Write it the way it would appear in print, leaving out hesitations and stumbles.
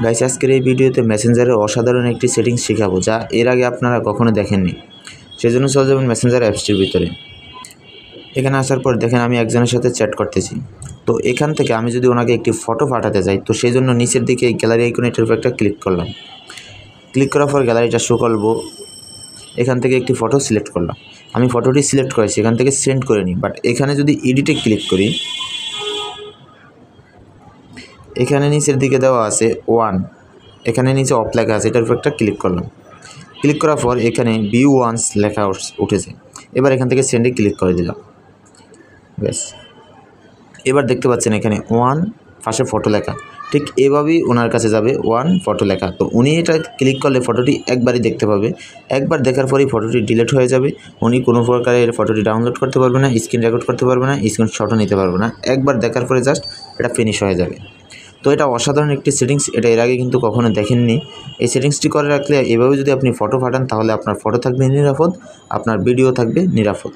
Guys, আজকের এই ভিডিওতে মেসেঞ্জারের অসাধারণ একটি সেটিংস শেখাবো যা এর আগে আপনারা কখনো দেখেননি। সেজন্য চলে যাবেন মেসেঞ্জার অ্যাপসটির ভিতরে। এখানে আসার পর দেখেন আমি একজনের সাথে চ্যাট করতেছি। তো এখান থেকে আমি যদি ওনাকে একটি ফটো পাঠাতে চাই, তো সেই জন্য নিচের দিকে এই গ্যালারি আইকনে এটার উপর একটা ক্লিক করলাম। ক্লিক করার পর গ্যালারিটা শো করবো। এখান থেকে একটি ফটো সিলেক্ট করলাম। আমি ফটোটি সিলেক্ট করেছি, এখান থেকে সেন্ড করে নিই। বাট এখানে যদি এডিটে ক্লিক করি, এখানে নিচের দিকে দেওয়া আছে 1, এখানে নিচে অফ লেখা আছে, এটার উপর একটা ক্লিক করলাম। ক্লিক করার পর এখানে ভিউ ওয়ান্স লেখা উঠেছে। এবার এখান থেকে সেন্ডে ক্লিক করে দিলাম। ব্যাস, এবার দেখতে পাচ্ছেন এখানে 1 পাশে ফটো লেখা। ঠিক এভাবেই ওনার কাছে যাবে 1 ফটো লেখা। তো উনি এটা ক্লিক করলে ফটোটি একবারই দেখতে পাবে। একবার দেখার পরেই ফটোটি ডিলিট হয়ে যাবে। উনি কোনো প্রকারের ফটোটি ডাউনলোড করতে পারবে না, স্ক্রিন রেকর্ড করতে পারবে না, স্ক্রিনশটও নিতে পারবে না। একবার দেখার পরে জাস্ট এটা ফিনিশ হয়ে যাবে। তো এটা অসাধারণ একটি সেটিংস, এটা এর আগে কিন্তু কখনো দেখেননি। এই সেটিংসটি করে রাখলে এভাবে যদি আপনি ফটো পাঠান, তাহলে আপনার ফটো থাকবে নিরাপদ, আপনার ভিডিও থাকবে নিরাপদ।